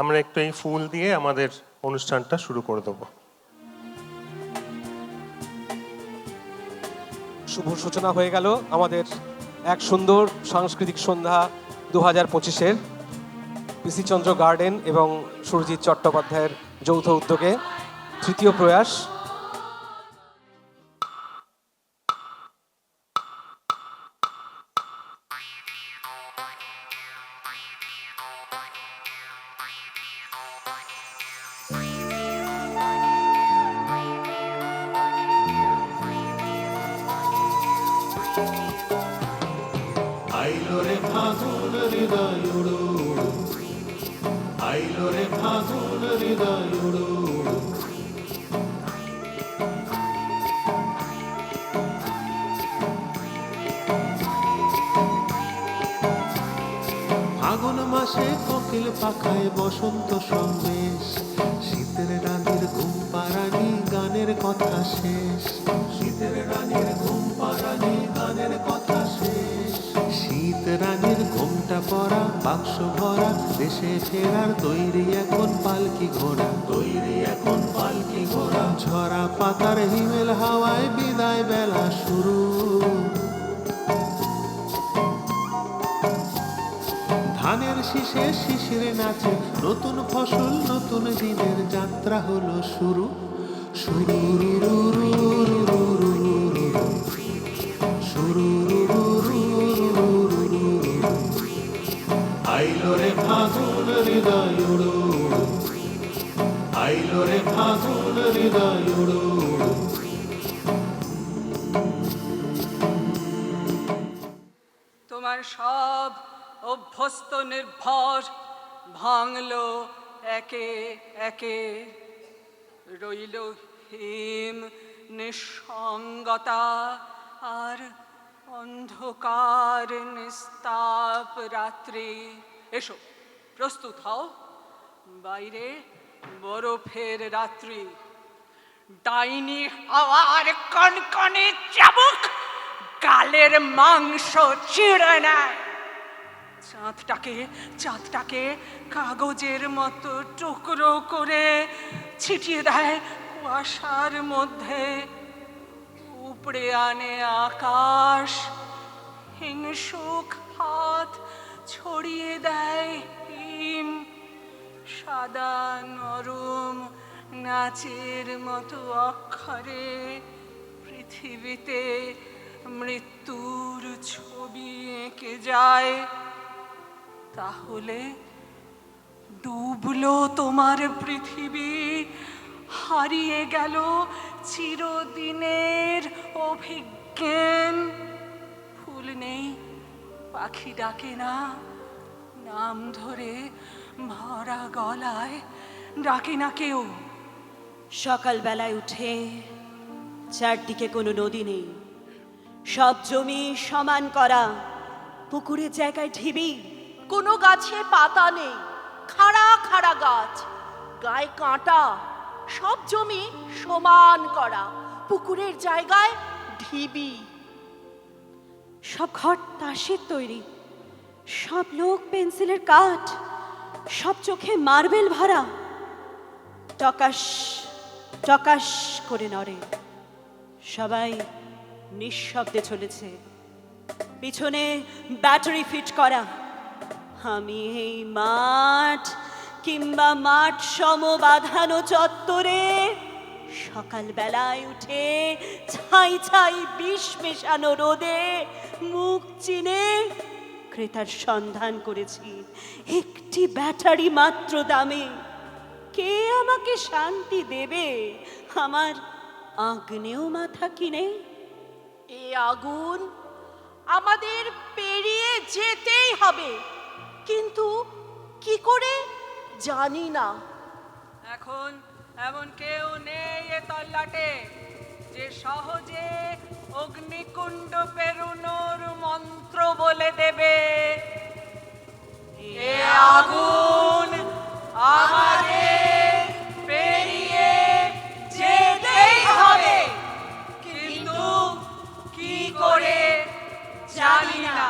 আমরা একটু এই ফুল দিয়ে আমাদের অনুষ্ঠানটা শুরু করে দেবো। শুভ সূচনা হয়ে গেল আমাদের এক সুন্দর সাংস্কৃতিক সন্ধ্যা 2025-এর পিসিচন্দ্র গার্ডেন এবং সুরজিৎ চট্টোপাধ্যায়ের যৌথ উদ্যোগে তৃতীয় প্রয়াস। আইলো রে ফাগুন হৃদয় উড়ু উড়ু, আইলো রে ফাগুন হৃদয় উড়ু উড়ু। ফাগুন মাসে কোকিল পাখায় বসন্ত সন্দেশ, শীতের রানীর ঘুম পাড়ানি গানের কথা শেষ, শীতের রানীর ঘুম পাড়ানি গানের কথা শেষ। শীত রানীর ঘুমটা পড়া বাক্স ভরা, দেশে ফেরার তৈরি এখন পালকি ঘোড়া, তৈরি এখন পালকি ঘোড়া। ঝরা পাতার হিমেল হাওয়ায় বিদায় বেলা শুরু, ধানের শীষে শিশিরে নাচে নতুন ফসল, নতুন দিনের যাত্রা হলো শুরু। শুরু আইলো রে ফাগুন হৃদয় উড়ু উড়ু, আইলো রে ফাগুন হৃদয় উড়ু উড়ু। তোমার সব অভ্যস্ত নির্ভর ভাঙলো একে একে, রইল হিম নিঃসঙ্গতা আর অন্ধকার নিস্তাপ রাত্রি। এসো প্রস্তুত হও, বাইরে বরফের রাত্রি। ডাইনি হাওয়ার কনকনে চাবুক গালের মাংস চিড়ে নেয়। চাঁদটাকে কাগজের মতো টুকরো করে ছিটিয়ে দেয় কুয়াশার মধ্যে, উপড়ে আনে আকাশ। হিংসুক হাত ছড়িয়ে দেয় হিম, সাদা নরম নাচের মতো অক্ষরে পৃথিবীতে মৃত্যুর ছবি এঁকে যায়। তাহলে ডুবলো তোমার পৃথিবী, হারিয়ে গেল চিরদিনের অভিজ্ঞান। ফুল নেই, পাখি ডাকে না, নাম ধরে ভরা গলায় ডাকে না কেউ। সকালবেলায় উঠে চারদিকে কোনো নদী নেই, সব জমি সমান করা, পুকুরের জায়গায় ঢিবি, কোনো গাছে পাতা নেই, খাড়া খাড়া গাছ, গায়ে কাঁটা, সব জমি সমান করা, পুকুরের জায়গায় ঢিবি। সব ঘর তাসের তৈরি, সব লোক পেন্সিলের কাঠ, সব চোখে মার্বেল ভরা, টকাশ টকাশ করে নড়ে। সবাই নিঃশব্দে চলেছে, পিছনে ব্যাটারি ফিট করা। আমি এই মাঠ কিংবা মাঠ সম বাঁধানো চত্বরে সকালবেলায় উঠে ছাই ছাই বিষ মেশানো রোদে মুখ চিনে ক্রেতার সন্ধান করেছি একটি ব্যাটারি মাত্র দামে। কে আমাকে শান্তি দেবে আমার আগ্নেয় মাথা কিনে? এ আগুন আমাদের পেরিয়ে যেতেই হবে, কিন্তু কি করে জানি না। এখন এমন কেউ নেই এ তল্লাটে যে সহজে অগ্নিকুণ্ড পেরুনোর মন্ত্র বলে দেবে। এ আগুন আমাদের পেরিয়ে যেতেই হবে, কিন্তু কি করে জানি না।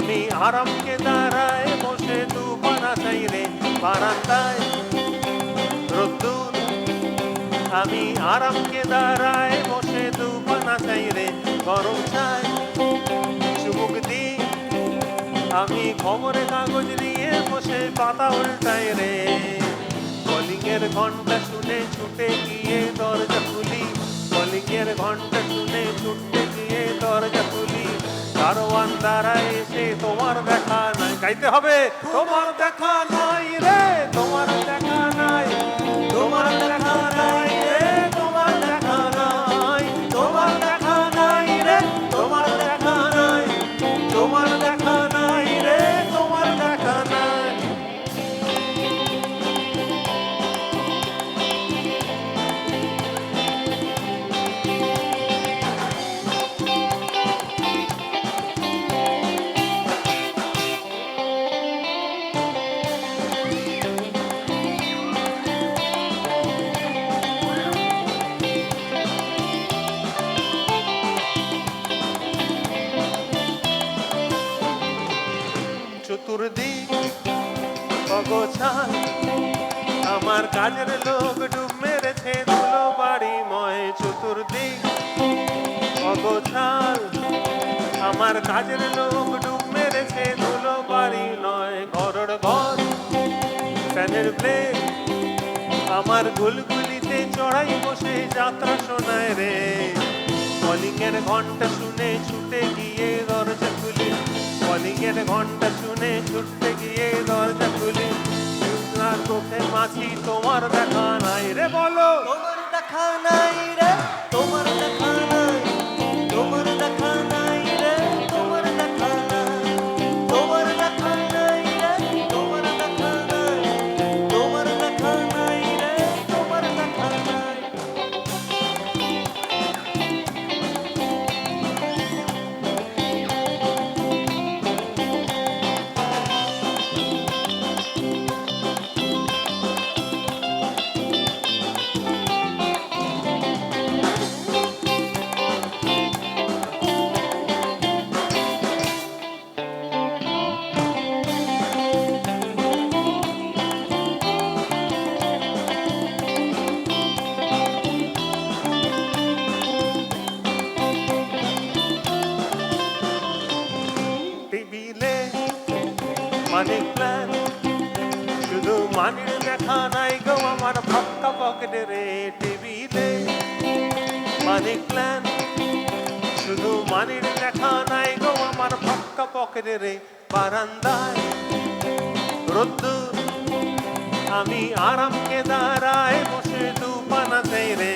আমি আরামকে দাঁড়ায় বসে দুপানা চাই রে বারান্দায় রোদ্দুর আমি আরামকে দাঁড়ায় বসে দুপানা চাই রে গরম চাই চুমুক দি আমি খবরে কাগজ নিয়ে বসে পাতা উল্টাই রে কলিংয়ের ঘন্টা শুনে ছুটে গিয়ে দরজা খুলি কলিংয়ের ঘন্টা শুনে ছুটে গিয়ে দরজা খুলি দারোয়ান দাঁড়ায় এসে তোমার দেখা নাই গাইতে হবে তোমার দেখা নাই রে তোমার দেখা নাই তোমার দেখা নাই রে তোমার দেখা নাই তোমার দেখা নাই রে তোমার দেখা নাই তোমার দেখা নাই রে তোমার দেখা নাই চতুর্দিক অগোছাল আমার কাজের লোক ডুব মেরেছে ধুলো বাড়িময় চতুর্দিক অগোছাল আমার কাজের লোক ডুব মেরেছে ধুলো বাড়ি নয় ঘরের ঘর ফ্যানের ব্লেড আমার গুলগুলিতে চড়াই বসে যাত্রা শোনায় রে কলিংয়ের ঘন্টা শুনে ছুটে গিয়ে দরজা খুলি কলিংয়ের ঘন্টা শুনে ছুটতে গিয়ে দরজা খুলি আর চোখে মাছি তোমার দেখা নাই রে বলো তোমার দেখা নাই রে তোমার দেখা নাই তোমার দেখা নাই রে তোমার দেখা নাই তোমার দেখা নাই রে তোমার দেখা নাই তোমার দেখা নাই রে তোমার দেখা নাই টেবিলে মানি প্ল্যান শুধু মানির দেখা নাই গো আমার ফাক্কা পকেটে রে টেবিলে মানি প্ল্যান শুধু মানির দেখা নাই গো আমার ফাক্কা পকেটে রে বারান্দায় রোদ্দুর আমি আরামকে দাঁড়ায় বসে দুপানা চাই রে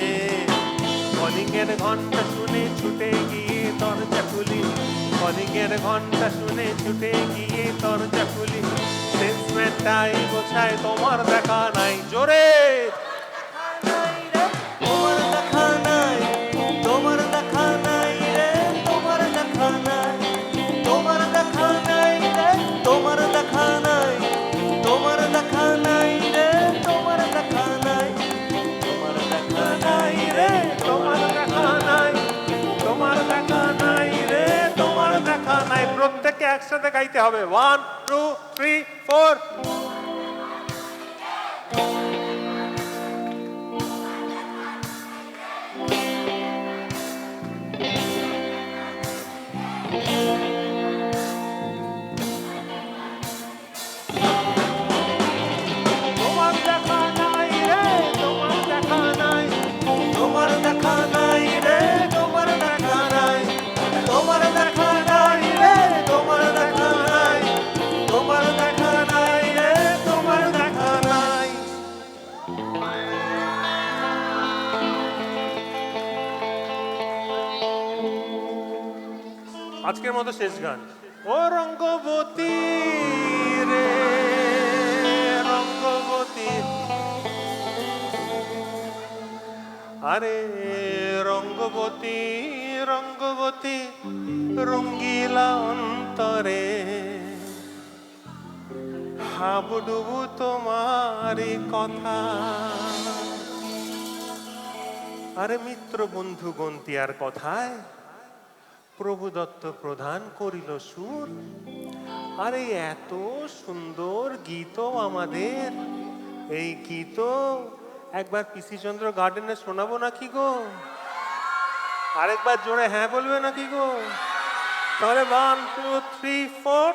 কলিংয়ের ঘন্টা শুনে ছুটে গিয়ে দরজা খুলি কলিংয়ের ঘন্টা শুনে ছুটে গিয়ে দরজা খুলি সেন্সম্যানটাই গোছায় তোমার দেখা নাই জোরে তোমার দেখা নাই তোমার দেখা নাই রে তোমার দেখা নাই তোমার দেখা নাই রে তোমার দেখা নাই তোমার দেখা নাই রে তোমার দেখা নাই তোমার দেখা নাই রে তোমার দেখা নাই তোমার দেখা নাই রে তোমার দেখা নাই প্রত্যেককে একসাথে গাইতে হবে 1 2 3 4 তোমার দেখা নাই রে তোমার দেখা নাই তোমার দেখা নাই রে তোমার দেখা নাই তোমার দেখা নাই রে তোমার দেখা নাই তোমার দেখা নাই রে তোমার দেখা নাই আজকের মতো শেষ গান ও রঙ্গবতী রে রঙ্গবতী আরে রঙ্গবতী রঙ্গবতী রঙ্গিলা অন্তরে হাবুডুবু তোমারই কথা আরে মিত্র বন্ধু গন্তিয়ার কথায় প্রভু দত্ত প্রদান করিল সুর। আরে এত সুন্দর গীত আমাদের, এই গীত একবার পিসিচন্দ্র গার্ডেনে শোনাবো নাকি গো? আরেকবার জোরে হ্যাঁ বলবে নাকি গো? তাহলে 1 2 3 4।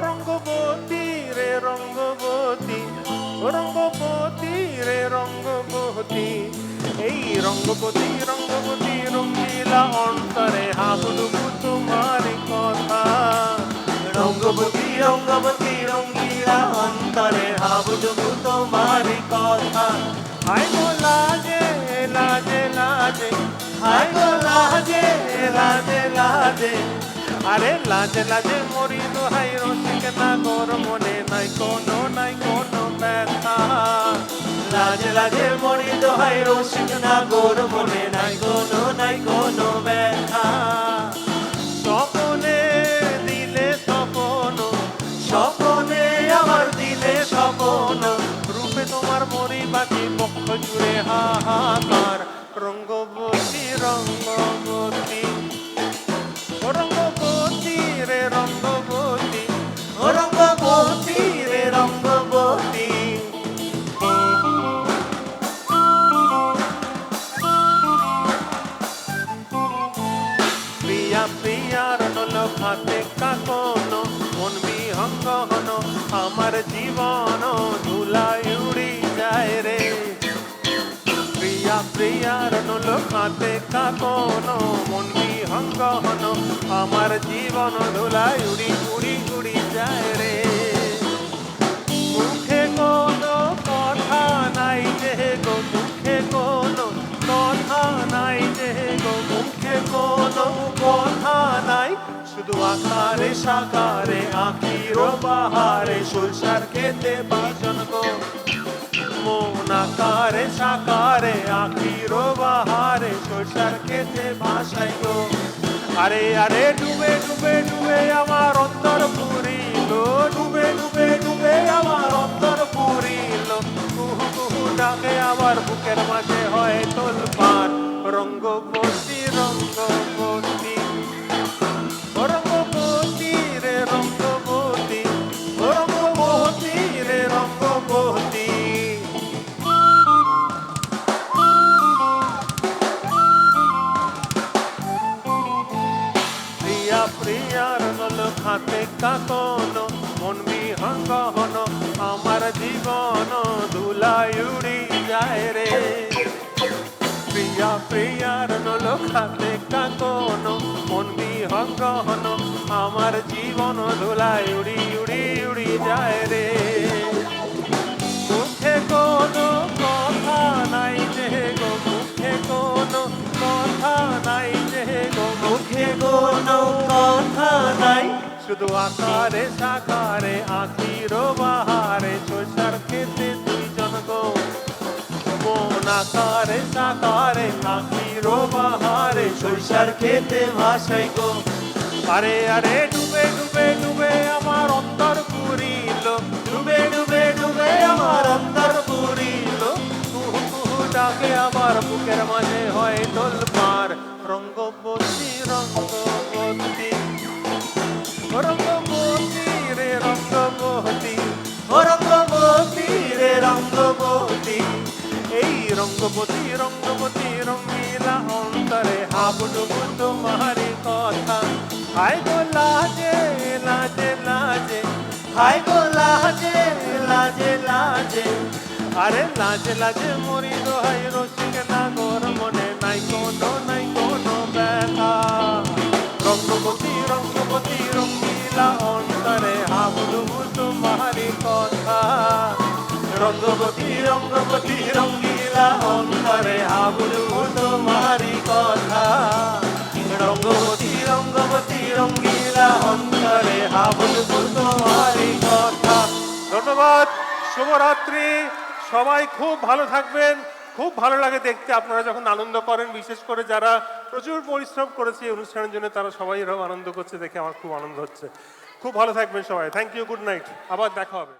রঙ্গবতী রে রঙ্গবতী, রঙ্গবতী রে রঙ্গবতী, এই রঙ্গবতী রঙ্গবতী রঙ্গিলা অন্তরে হাবুডুবু তোমার কথা। রঙ্গবতী রঙ্গবতী রঙ্গিলা অন্তরে হাবুডুবু তোমার কথা। হায় গো লাজে লাজে লাজে, হায় গো লাজে লাজে লাজে, আরে লাজে লাজে মরি দোহাই রসিক নাগর, মনে নাই কোনো ব্যথা। লাজে লাজে মরি দোহাই রসিক নাগর, মনে নাই কোনো ব্যথা। স্বপনে দিলে স্বপন, স্বপনে আমার দিলে স্বপন, রূপে তোমার মরি বাকি পক্ষ জুড়ে হাহাকার। রঙ্গবতী রঙ্গবতী, রঙ্গবতী রে রঙ্গবতী, রঙ্গবতী রে রঙ্গবতী। প্রিয়া প্রিয়ার নলক হাতে কাকন, মন বিহঙ্গ হন আমার জীবন ধুলায় উড়ি যায় রে। প্রিয়া প্রিয়ার নলক হাতে কাকন, মন বিহঙ্গ হন আমার জীবন ধুলায় উড়ি উড়ি উড়ি যায় রে। মুখে কোনো কথা নাই যে গো, মুখে কোনো কথা নাই যে গো, মুখে কোনো কথা নাই, শুধু আকারে সাকারে আখির বাহারে সরষার খেতে বাজন গো। মন আকারে সাকারে আখির বাহারে সরষার খেতে ভাসাই গো। আরে আরে ডুবে ডুবে ডুবে আমার অন্তর পুরিল, ডুবে ডুবে ডুবে আমার অন্তর পুরিল, কুহু কুহু ডাকে আমার বুকের মাঝে হয় তোলপাড়। রঙ্গবতী রঙ্গবতী, রঙ্গবতী রে রঙ্গবতী, রঙ্গবতী রে রঙ্গবতী। প্রিয়া প্রিয়ার নলক হাতে কাকন, মন বিহঙ্গ হন আমার জীবন ধুলায় উড়ি যায় রে। প্রিয়া প্রিয়ার নলক হাতে কাকন, মন বিহঙ্গ হন আমার জীবন ধুলায় উড়ি উড়ি উড়ি যায় রে। মুখে কোনো কথা নাই যে গো, মুখে কোনো কথা নাই যে গো, মুখে কোনো কথা নাই, শুধু আকারে সাকারে আখির বাহারে সরষার খেতে দুইজন গো। মন আকারে সাকারে আখির বাহারে সরষার খেতে ভাসাই গো। আরে আরে ডুবে ডুবে ডুবে আমার অন্তর পুরিল, ডুবে ডুবে ডুবে আমার অন্তর পুরিল, কুহু কুহু ডাকে আমার বুকের মাঝে হয় তোলপাড়। রঙ্গবতী রঙ্গবতী, রঙ্গবতী রে রঙ্গবতী, রঙ্গবতী রে রঙ্গবতী, এই রঙ্গবতী রঙ্গবতী রঙ্গিলা অন্তরে হাবুডুবু তোমারি কথা। হায় গো লাজে লাজে লাজে, হায় গো লাজে লাজে লাজে, আরে লাজে লাজে মরি দোহাই রসিক নাগর, মনে নাই কোনো ব্যথা। রঙ্গবতী রঙ্গবতী রঙ্গিলা অন্তরে হাবুডুবু তোমারি কথা। রঙ্গবতী রঙ্গবতী রঙ্গিলা অন্তরে হাবুডুবু তোমারি কথা। রঙ্গবতী রঙ্গবতী রঙ্গিলা অন্তরে হাবুডুবু তোমারি কথা। ধন্যবাদ, শুভরাত্রি। সবাই খুব ভালো থাকবেন। খুব ভালো লাগে দেখতে আপনারা যখন আনন্দ করেন, বিশেষ করে যারা প্রচুর পরিশ্রম করেছে এই অনুষ্ঠানের জন্য, তারা সবাই এরকম আনন্দ করছে দেখে আমার খুব আনন্দ হচ্ছে। খুব ভালো থাকবেন সবাই, থ্যাংক ইউ, গুড নাইট, আবার দেখা হবে।